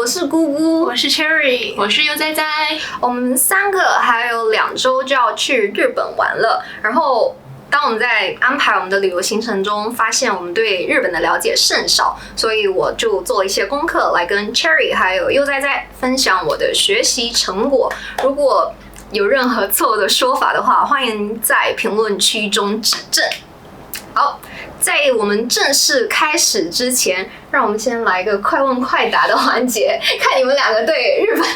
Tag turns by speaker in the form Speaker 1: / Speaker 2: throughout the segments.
Speaker 1: 我是姑姑，
Speaker 2: 我是 Cherry，
Speaker 3: 我是悠哉哉。
Speaker 1: 我们3个还有2周就要去日本玩了。然后，当我们在安排我们的旅游行程中，发现我们对日本的了解甚少，所以我就做了一些功课来跟 Cherry 还有悠哉哉分享我的学习成果。如果有任何错误的说法的话，欢迎在评论区中指正。好，在我们正式开始之前，让我们先来个快问快答的环节，看你们2个对日本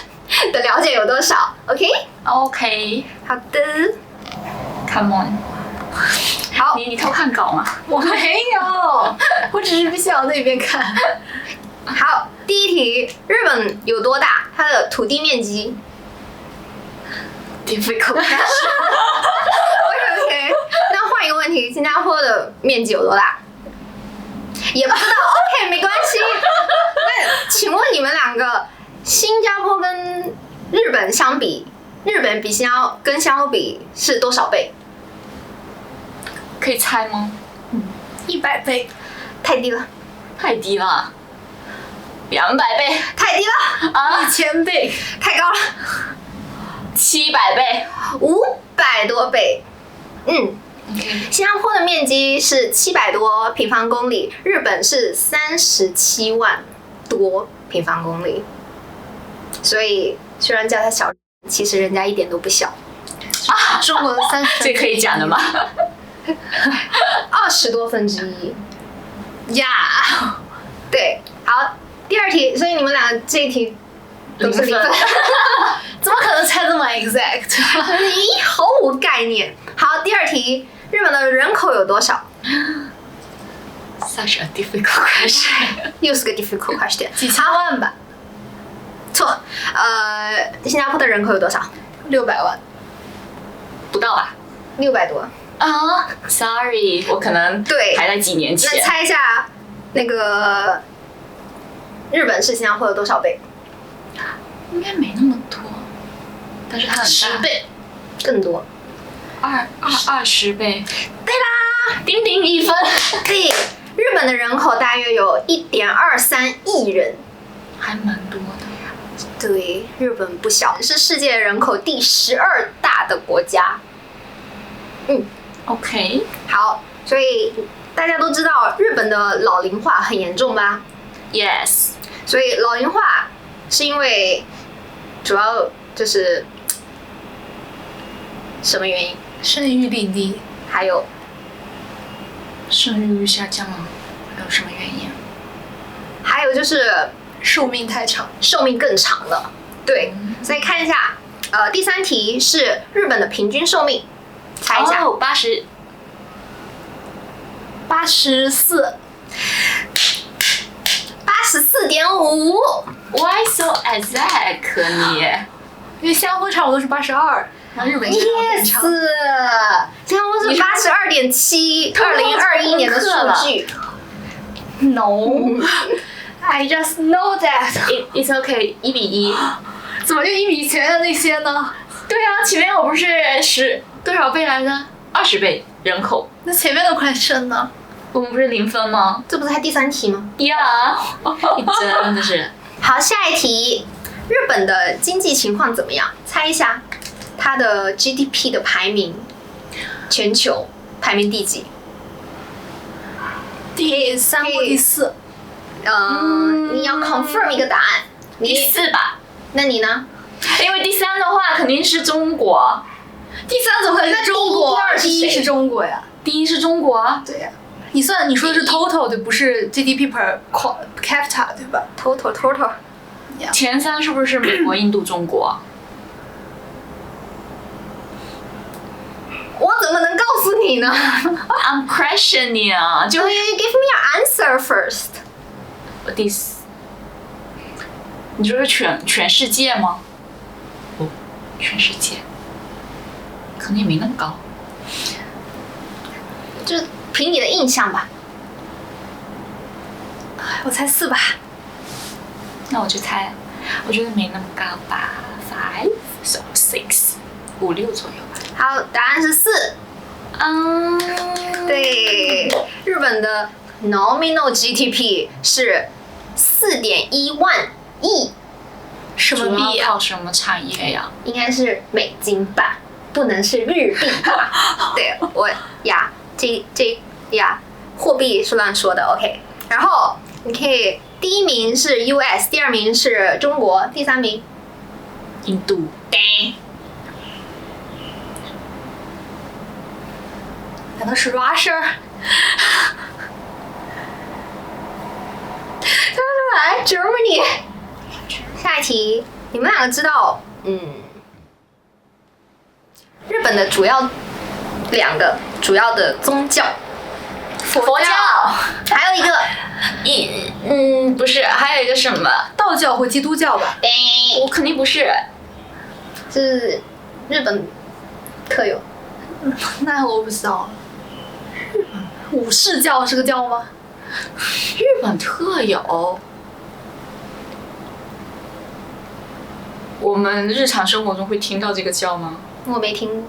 Speaker 1: 的了解有多少。OK？ 好的
Speaker 3: Come on。
Speaker 1: 好，
Speaker 3: 你偷看稿吗？
Speaker 2: 我没有，我只是不想那边看。
Speaker 1: 好，第一题，日本有多大？它的土地面积 ？Difficult question。OK， 那换一个问题，新加坡的面积有多大？也不知道。OK， 没关系。那请问你们2个，新加坡跟日本相比，日本比新加坡比是多少倍？
Speaker 3: 可以猜吗
Speaker 2: ？100倍，
Speaker 1: 太低了。
Speaker 3: 太低了。200倍，
Speaker 1: 太低了。
Speaker 2: 1000倍，
Speaker 1: 太高了。
Speaker 3: 700倍
Speaker 1: ，500多倍。新加坡的面积是700多平方公里，日本是37万多平方公里。所以虽然叫它小，其实人家一点都不小。
Speaker 2: 中国的30，
Speaker 3: 这可以讲的吗
Speaker 1: ？20多分之一。
Speaker 2: 呀，
Speaker 1: 对，好，第2题，所以你们俩这一题都是0分。
Speaker 2: 怎么可能猜这么 exact？
Speaker 1: 你毫无概念。好，第2题，日本的人口有多少？
Speaker 3: Such a difficult question。
Speaker 1: 又是个 difficult question。
Speaker 2: 几千万吧？
Speaker 1: 错。新加坡的人口有多少
Speaker 2: ？600万。
Speaker 3: 不到吧
Speaker 1: ？600多。
Speaker 3: Sorry， 我可能还在几年前。
Speaker 1: 那猜一下，那个日本是新加坡的多少倍？
Speaker 3: 应该没那么多，但是它很大。
Speaker 2: 10倍，
Speaker 1: 更多。
Speaker 3: 20倍。
Speaker 1: 对啦，
Speaker 3: 丁丁1分。
Speaker 1: 对，日本的人口大约有1.23亿人，
Speaker 3: 还蛮多的。
Speaker 1: 对，日本不小，是世界人口第12大的国家。
Speaker 3: OK，
Speaker 1: 好，所以大家都知道日本的老龄化很严重吧
Speaker 3: ？Yes。
Speaker 1: 所以老龄化是因为主要就是什么原因？
Speaker 2: 生育率低，
Speaker 1: 还有
Speaker 3: 生育率下降了，还有什么原因？
Speaker 1: 还有就是
Speaker 2: 寿命太长，
Speaker 1: 寿命更长了。对，所以看一下，第3题是日本的平均寿命。猜一下
Speaker 3: ，84。
Speaker 1: 84.5。
Speaker 3: Why so exact 你？
Speaker 2: 因为新加坡差不多是82，然后日本是
Speaker 1: ，yes， 新加坡是82.7，2021年的数据。
Speaker 2: No，I just know that.
Speaker 3: It's okay， 1:1。
Speaker 2: 怎么就1比前面的那些呢？
Speaker 3: 对啊，前面我不是多少倍来着？20倍人口。
Speaker 2: 那前面的 question 呢？
Speaker 3: 我们不是0分吗？
Speaker 1: 这不是才第3题吗？
Speaker 3: 呀，你真的是。
Speaker 1: 好，下一题，日本的经济情况怎么样？猜一下，它的 GDP 的排名，全球排名第几？
Speaker 2: 第3或第4。
Speaker 1: 你要 confirm 一个答案。
Speaker 3: 第4吧。
Speaker 1: 那你呢？
Speaker 3: 因为第3的话肯定是中国。
Speaker 2: 第3怎么可能是中国？第1是中国呀。
Speaker 3: 第1是中国。
Speaker 2: 对呀。你说的是 total 对，不是 GDP per capita 对吧
Speaker 1: ？total。
Speaker 3: 前3是不是美国、印度、中国？
Speaker 1: 我怎么能告诉你呢
Speaker 3: ？I'm questioning， 就
Speaker 1: You give me your answer first。
Speaker 3: 第4，你说是全世界吗？全世界，可能也没那么高。
Speaker 1: 就凭你的印象吧。
Speaker 2: 我猜4吧。
Speaker 3: 那我就猜，我觉得没那么高吧，5 so 6 5、6左右吧。
Speaker 1: 好，答案是4。对，日本的 nominal GDP 是4.1万亿
Speaker 2: 什么
Speaker 3: 主
Speaker 2: 币啊？
Speaker 3: 要靠什么产业呀？
Speaker 1: 应该是美金吧，不能是日币吧？对，我呀，货币是乱说的，OK。然后你可以第一名是 US， 第二名是中国，第三名
Speaker 3: 印度。
Speaker 2: 难道是 Russia？
Speaker 1: 来 Germany。下一题，你们两个知道，日本的两个主要的宗教，
Speaker 3: 佛教，
Speaker 1: 还有一个
Speaker 3: 不是，还有一个什么？
Speaker 2: 道教或基督教吧？
Speaker 3: 我肯定不是。
Speaker 1: 是日本特有。
Speaker 2: 那我不知道了。武士教是个教吗？
Speaker 3: 日本特有。我们日常生活中会听到这个教吗？
Speaker 1: 我没听，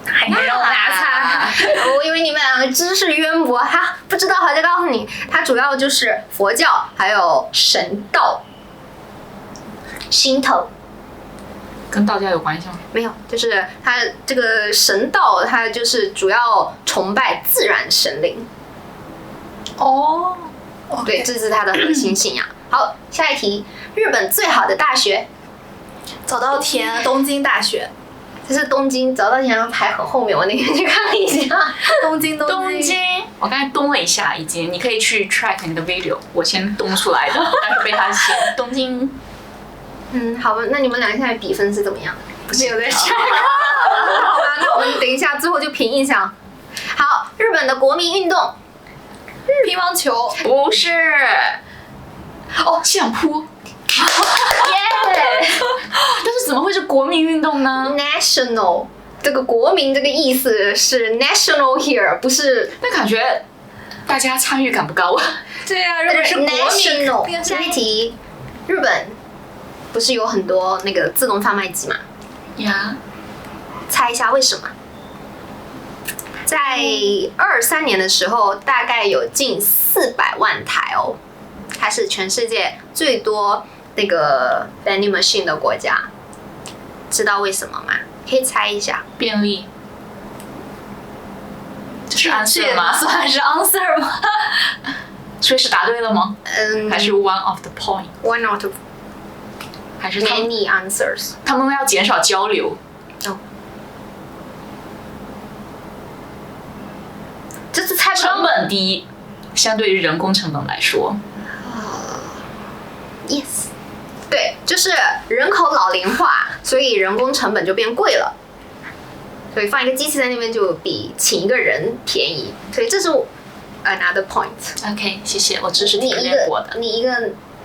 Speaker 2: 还让我来猜。
Speaker 1: 我以为你们两个知识渊博，哈，不知道我就告诉你，它主要就是佛教还有神道。心头
Speaker 3: 跟道教有关系吗？
Speaker 1: 没有，就是它这个神道，它就是主要崇拜自然神灵。
Speaker 2: 哦，
Speaker 1: 对，这是它的核心信仰。好，下一题，日本最好的大学，
Speaker 2: 早稻田东京大学。
Speaker 1: 这是东京，早稻田排很后面，我那天去看了一下。
Speaker 2: 东京，
Speaker 3: 我刚才咚了一下，已经，你可以去 track 你的 video， 我先咚出来的，但是被他先东京。
Speaker 1: 好吧，那你们俩现在比分是怎么样？
Speaker 2: 没有在查。
Speaker 1: 好吧，那我们等一下最后就凭印象。好，日本的国民运动，
Speaker 2: 乒乓球。
Speaker 3: 不是。相扑。
Speaker 1: 耶！
Speaker 3: 但是怎么会是国民运动呢
Speaker 1: National 这个国民这个意思是 national here， 不是。
Speaker 3: 那感觉大家参与感不高。
Speaker 2: 对啊，日本是国民。
Speaker 1: national。下一题，日本不是有很多那个自动贩卖机嘛？
Speaker 3: 呀，
Speaker 1: 猜一下为什么？在23年的时候，大概有近400万台哦，它是全世界最多那个 vending machine 的国家。知道为什么吗？可以猜一下。
Speaker 3: 便利。这是 answer 吗？
Speaker 2: 算是 answer 吗？
Speaker 3: 所以是答对了吗？还是 one of the point？
Speaker 1: one out of
Speaker 3: 还是他们
Speaker 1: many answers？
Speaker 3: 他们要减少交流。
Speaker 1: 这是猜不
Speaker 3: 成本低，相对于人工成本来说。
Speaker 1: Yes， 对，就是人口老龄化，所以人工成本就变贵了。所以放一个机器在那边就比请一个人便宜，所以这是 another point。
Speaker 3: OK， 谢谢，我知识提炼过的。
Speaker 1: 你一个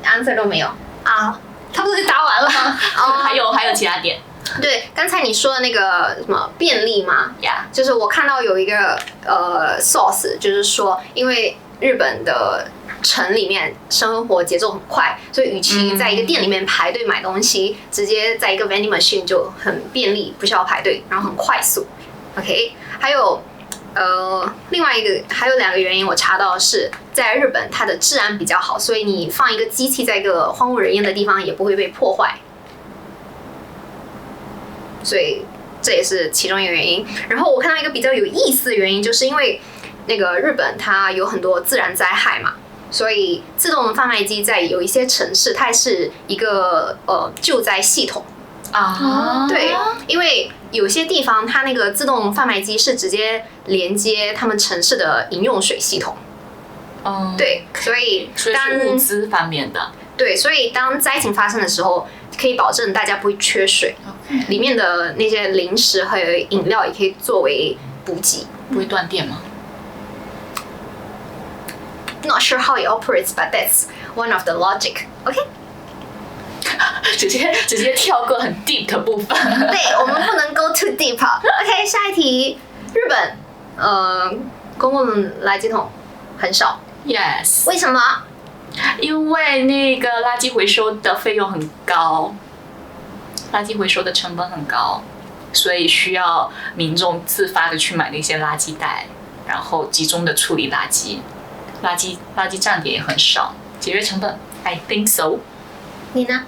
Speaker 1: answer 都没有
Speaker 2: 啊？他不是答完了吗？
Speaker 3: 还有其他点。
Speaker 1: 对，刚才你说的那个什么便利吗？
Speaker 3: 呀，
Speaker 1: 就是我看到有一个source， 就是说，因为日本的城里面生活节奏很快，所以与其在一个店里面排队买东西，直接在一个 vending machine 就很便利，不需要排队，然后很快速。OK， 还有另外一个还有2个原因，我查到的是在日本它的治安比较好，所以你放一个机器在一个荒无人烟的地方也不会被破坏。所以这也是其中一个原因。然后我看到一个比较有意思的原因，就是因为那个日本它有很多自然灾害嘛，所以自动贩卖机在有一些城市，它是一个救灾系统
Speaker 3: 啊。
Speaker 1: 对，因为有些地方它那个自动贩卖机是直接连接他们城市的饮用水系统。对，所以
Speaker 3: 是物资方面的。
Speaker 1: 对，所以当灾情发生的时候，可以保证大家不会缺水，里面的那些零食和饮料也可以作为补给。
Speaker 3: 不会断电吗？
Speaker 1: Not sure how it operates, but that's one of the logic. OK，
Speaker 3: 直接跳过很 deep 的部分。
Speaker 1: 对，我们不能 go too deep。OK， 下一题，日本公共垃圾桶很少。
Speaker 3: Yes。
Speaker 1: 为什么？
Speaker 3: 因为那个垃圾回收的费用很高，垃圾回收的成本很高，所以需要民众自发的去买那些垃圾袋，然后集中的处理垃圾，垃圾站点也很少，节约成本。I think so。
Speaker 1: 你呢？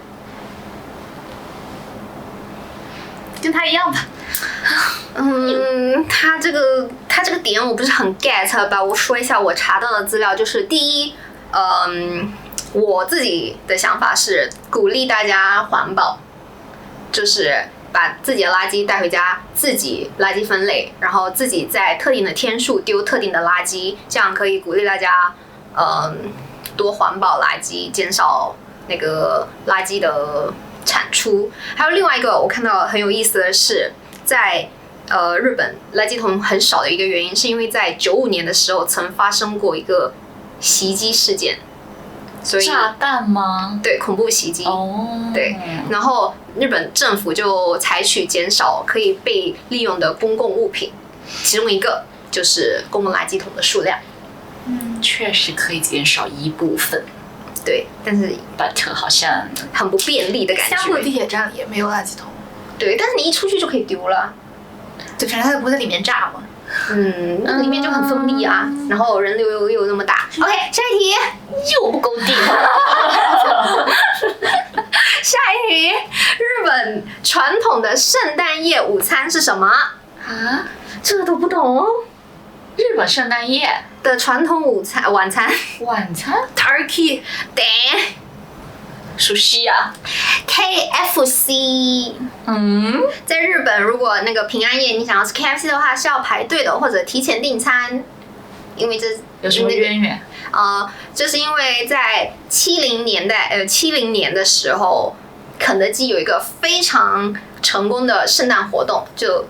Speaker 2: 跟他一样吧。
Speaker 1: 他这个点我不是很 get 吧？我说一下我查到的资料，就是第一，我自己的想法是鼓励大家环保，就是把自己的垃圾带回家，自己垃圾分类，然后自己在特定的天数丢特定的垃圾，这样可以鼓励大家，多环保垃圾，减少那个垃圾的产出。还有另外一个我看到很有意思的是，在日本垃圾桶很少的一个原因，是因为在95年的时候曾发生过一个袭击事件，所以
Speaker 3: 炸弹吗？
Speaker 1: 对，恐怖袭击。
Speaker 3: 哦，
Speaker 1: 对，然后日本政府就采取减少可以被利用的公共物品，其中一个就是公共垃圾桶的数量。
Speaker 3: 确实可以减少一部分
Speaker 1: 对，但是
Speaker 3: ，but 好像
Speaker 1: 很不便利的感
Speaker 2: 香港地
Speaker 1: 觉。
Speaker 2: 铁站也没有垃圾桶，
Speaker 1: 对，但是你一出去就可以丢了。
Speaker 2: 对，反正它不在里面炸嘛。
Speaker 1: 那个里面就很封闭啊，然后人流又那么大。OK， 下一题。
Speaker 3: 又不够地。
Speaker 1: 下一题，日本传统的圣诞夜午餐是什么？
Speaker 3: 啊？
Speaker 1: 这个都不懂
Speaker 3: 日本圣诞夜
Speaker 1: 的传统晚餐。
Speaker 3: 晚餐
Speaker 2: Turkey
Speaker 1: 对
Speaker 3: 熟悉啊。
Speaker 1: ，KFC。在日本，如果那个平安夜你想要吃 KFC 的话，是要排队的，或者提前订餐，因为这
Speaker 3: 有什么渊源？
Speaker 1: 就是因为在70年的时候，肯德基有一个非常成功的圣诞活动，就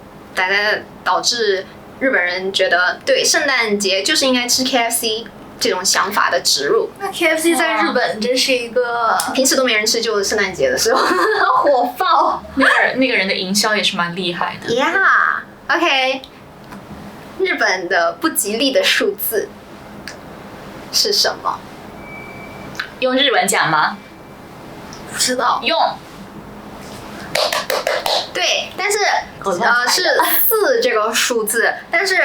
Speaker 1: 导致日本人觉得对圣诞节就是应该吃 KFC 这种想法的植入。
Speaker 2: 那 KFC 在日本真是一个
Speaker 1: 平时都没人吃，就圣诞节的时候火爆。
Speaker 3: 那个人的营销也是蛮厉害的。
Speaker 1: OK， 日本的不吉利的数字是什么？
Speaker 3: 用日文讲吗？
Speaker 2: 不知道。
Speaker 3: 用。
Speaker 1: 对，但是
Speaker 3: 我乱猜的
Speaker 1: 是4这个数字，但是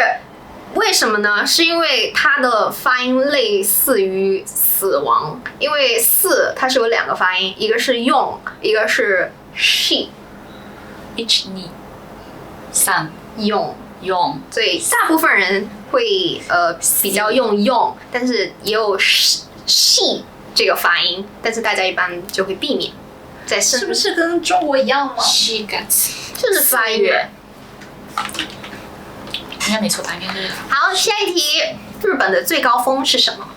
Speaker 1: 为什么呢？是因为它的发音类似于死亡，因为4它是有2个发音，一个是用，一个是 she。
Speaker 3: 1、2、3用。
Speaker 1: 所以大部分人会比较用，但是也有 she 这个发音，但是大家一般就会避免。在
Speaker 2: 是不是跟中国一样吗？
Speaker 3: 西嘎子
Speaker 1: 就是发音？
Speaker 3: 应该没错吧？应该是。
Speaker 1: 好，下一题，日本的最高峰是什么？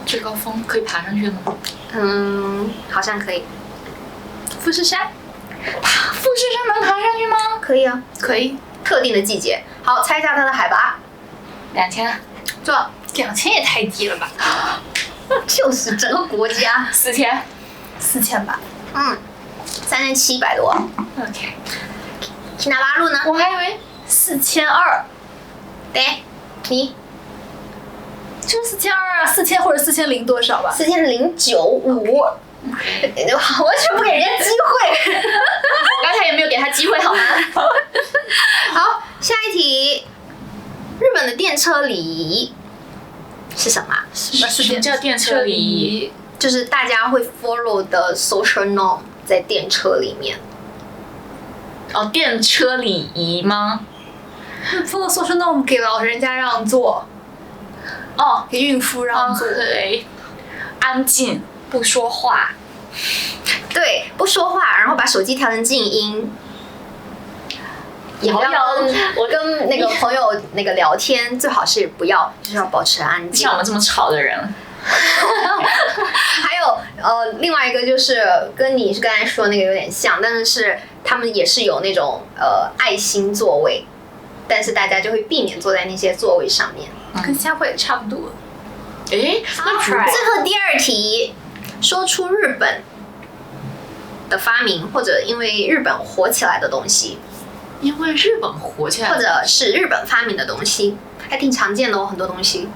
Speaker 3: 最高峰可以爬上去的吗？
Speaker 1: 好像可以。
Speaker 2: 富士山
Speaker 3: 富士山能爬上去吗？
Speaker 1: 可以啊，
Speaker 2: 可以，
Speaker 1: 特定的季节。好，猜一下它的海拔。
Speaker 3: 2000。
Speaker 1: 错
Speaker 2: 2000也太低了吧
Speaker 1: 就是整个国家。
Speaker 2: ，4000吧。
Speaker 1: 3700多。
Speaker 3: OK。
Speaker 1: 去哪八路呢？
Speaker 3: 我还以为
Speaker 2: 4200，
Speaker 1: 对，你
Speaker 2: 就是4200啊，4000或者4000多少吧。
Speaker 1: 4095。完全不给人家机会。
Speaker 3: 我刚才也没有给他机会，好吗？
Speaker 1: 好，下一题，日本的电车礼仪是什么？
Speaker 3: 什么叫电车礼仪？
Speaker 1: 就是大家会 follow 的 social norm 在电车里面。
Speaker 3: 哦，电车礼仪吗？follow
Speaker 2: social norm 给老人家让座，
Speaker 3: 哦，
Speaker 2: 给孕妇让座。
Speaker 3: 对，安静，不说话。
Speaker 1: 对，不说话，然后把手机调成静音。也不要我跟那个朋友那个聊天，最好是不要，就是要保持安静。
Speaker 3: 像我们这么吵的人。
Speaker 1: 还有另外一个就是跟你刚才说那个有点像，但是他们也是有那种爱心座位，但是大家就会避免坐在那些座位上面。
Speaker 2: 跟新加坡也差不多。
Speaker 3: 诶，那
Speaker 1: 最后第2题，说出日本的发明或者因为日本火起来的东西，
Speaker 3: 因为日本火起来，
Speaker 1: 或者是日本发明的东西，还挺常见的哦，很多东西。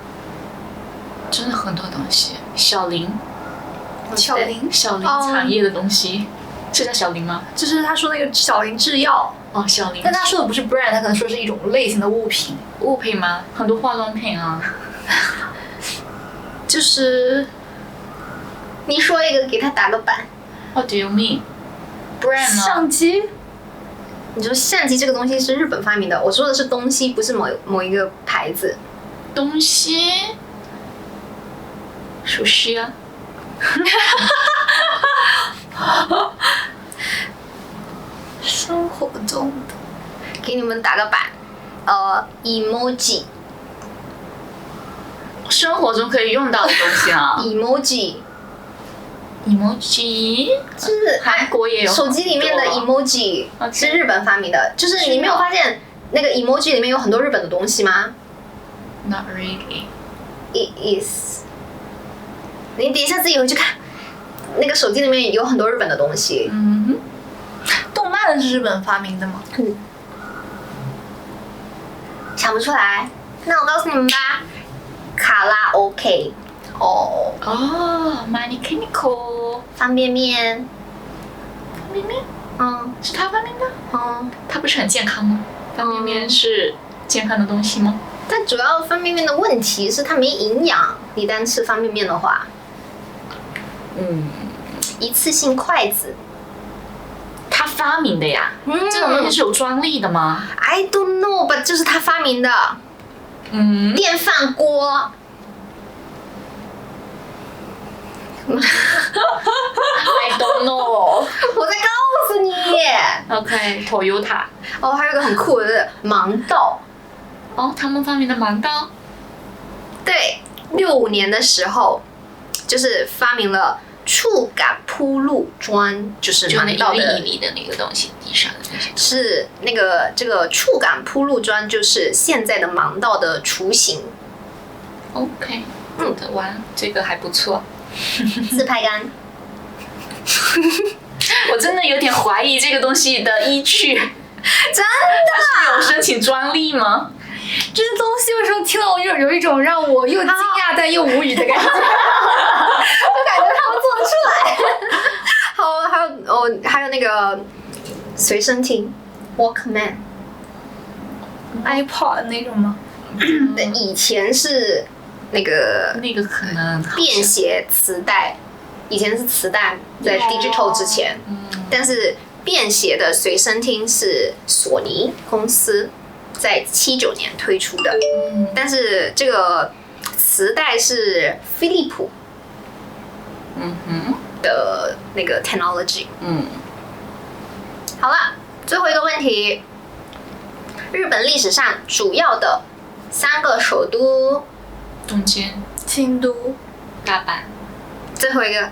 Speaker 3: 真的很多东西。小林产业的东西，是叫小林吗？
Speaker 2: 就是他说那个小林制药。
Speaker 3: 哦，小林。
Speaker 2: 但他说的不是 brand， 他可能说是一种类型的物品。
Speaker 3: 物品吗？很多化妆品啊。
Speaker 2: 就是
Speaker 1: 你说一个，给他打个板。
Speaker 3: What do you mean？ brand 呢？
Speaker 2: 相机。
Speaker 1: 你说相机这个东西是日本发明的，我说的是东西，不是某一个牌子。
Speaker 3: 东西，熟悉啊。
Speaker 2: 生活中的，
Speaker 1: 给你们打个板，emoji，
Speaker 3: 生活中可以用到的东西啊。
Speaker 1: emoji
Speaker 3: emoji
Speaker 1: 是
Speaker 3: 韩国也有，
Speaker 1: 手机里面的 emoji
Speaker 3: OK
Speaker 1: 是日本发明的，就是你没有发现那个 emoji 里面有很多日本的东西吗
Speaker 3: Not really。
Speaker 1: ？It is。你等一下自己回去看，那个手机里面有很多日本的东西。
Speaker 3: 嗯
Speaker 2: 动漫是日本发明的吗？
Speaker 1: 想不出来，那我告诉你们吧，卡拉 OK，
Speaker 2: 哦，
Speaker 3: 哼，哦 ，Money Chemical
Speaker 1: 方便面，
Speaker 3: 方便面是他发明的？它不是很健康吗？方便面是健康的东西吗？
Speaker 1: 但主要方便面的问题是它没营养，你单吃方便面的话，一次性筷子，
Speaker 3: 他发明的呀？这种东西是有专利的吗？
Speaker 1: I don't know，but 这是他发明的。电饭锅。
Speaker 3: I don't know。
Speaker 1: 我在告诉你。
Speaker 3: OK，Toyota。
Speaker 1: 哦，还有一个很酷的是盲道。
Speaker 3: 哦，他们发明的盲道。
Speaker 1: 对，65年的时候，就是发明了触感铺路砖，就是
Speaker 3: 就那
Speaker 1: 盲道的
Speaker 3: 一粒一粒的那个东西，地上的那些。
Speaker 1: 是那个这个触感铺路砖，就是现在的盲道的雏形。
Speaker 3: OK，哇，这个还不错。
Speaker 1: 自拍杆。
Speaker 3: 我真的有点怀疑这个东西的依据，
Speaker 1: 真的？
Speaker 3: 它是有申请专利吗？
Speaker 2: 这些东西为什么听到我有一种让我又惊讶但又无语的感觉？
Speaker 1: 我感觉他们做得出来。还有那个随身听 Walkman，
Speaker 2: iPod 那种吗？
Speaker 1: 以前是那个
Speaker 3: 可能
Speaker 1: 便携磁带，以前是磁带在 digital 之前，但是便携的随身听是索尼公司在79年推出的，但是这个磁带是飞利浦的那个 technology。好了，最后一个问题，日本历史上主要的3个首都，
Speaker 3: 东京、
Speaker 2: 京都、
Speaker 3: 大阪，
Speaker 1: 最后一个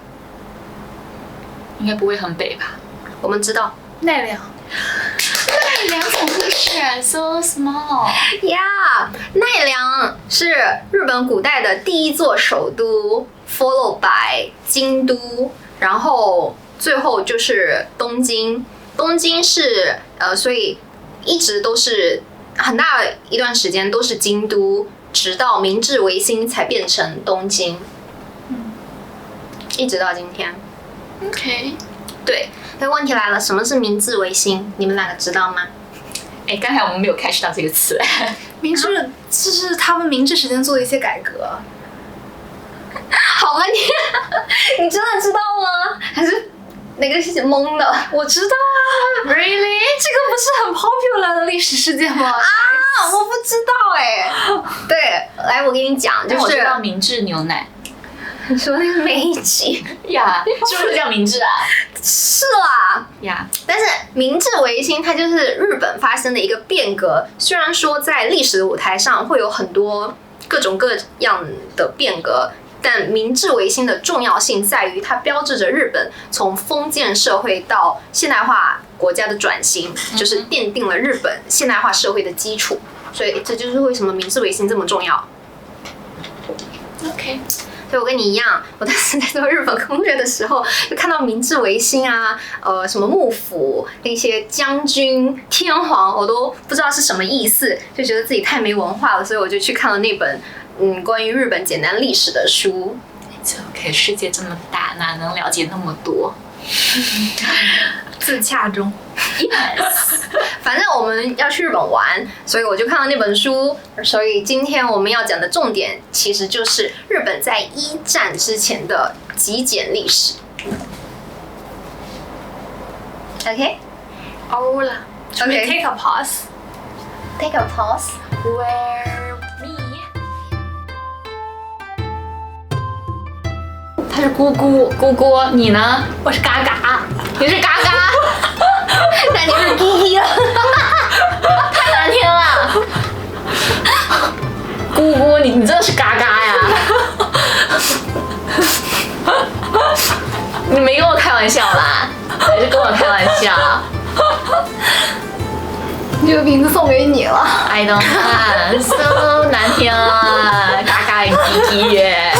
Speaker 3: 应该不会很北吧？
Speaker 1: 我们知道
Speaker 2: 奈良。
Speaker 3: 奈良怎么回事 ？So small。
Speaker 1: 呀，奈良是日本古代的第一座首都 ，followed by 京都，然后最后就是东京。东京是所以一直都是很大一段时间都是京都，直到明治维新才变成东京，一直到今天。
Speaker 3: OK。
Speaker 1: 对，那问题来了，什么是明治维新？你们两个知道吗？
Speaker 3: 刚才我们没有catch到这个词。
Speaker 2: 明治就是他们明治时间做的一些改革。
Speaker 1: 好吧，你真的知道吗？还是那个是懵的？
Speaker 2: 我知道啊
Speaker 3: Really？
Speaker 2: 这个不是很 popular 的历史事件吗？
Speaker 1: 我不知道哎。对，来我跟你讲，就是
Speaker 3: 我知道明治牛奶。
Speaker 1: 你说那个美吉
Speaker 3: 呀，是不是叫明治啊？
Speaker 1: 是啦
Speaker 3: 呀，
Speaker 1: 但是明治维新它就是日本发生的一个变革，虽然说在历史的舞台上会有很多各种各样的变革，但明治维新的重要性在于它标志着日本从封建社会到现代化国家的转型，就是奠定了日本现代化社会的基础，所以这就是为什么明治维新这么重要。
Speaker 3: OK。
Speaker 1: 所以我跟你一样，我当时在做日本攻略的时候，就看到明治维新啊，什么幕府那些将军、天皇，我都不知道是什么意思，就觉得自己太没文化了，所以我就去看了那本关于日本简单历史的书。
Speaker 3: OK， 世界这么大，哪能了解那么多？
Speaker 2: 自洽中。
Speaker 1: 反正我们要去日本玩，所以我就看了那本书。所以今天我们要讲的重点，其实就是日本在1战之前的极简历史。OK，
Speaker 2: 欧了。Should we
Speaker 1: Okay.
Speaker 2: take a pause?
Speaker 1: Take a pause.
Speaker 3: Where me？他是姑姑，姑姑，你呢？
Speaker 2: 我是嘎嘎。
Speaker 3: 你是嘎嘎，
Speaker 1: 那你是滴滴了。
Speaker 3: 太难听了。姑姑，你真的是嘎嘎呀！你没跟我开玩笑吧？还是跟我开玩笑
Speaker 1: 这个瓶子送给你了。
Speaker 3: ？I don't know，so 难听啊，嘎嘎与滴滴耶。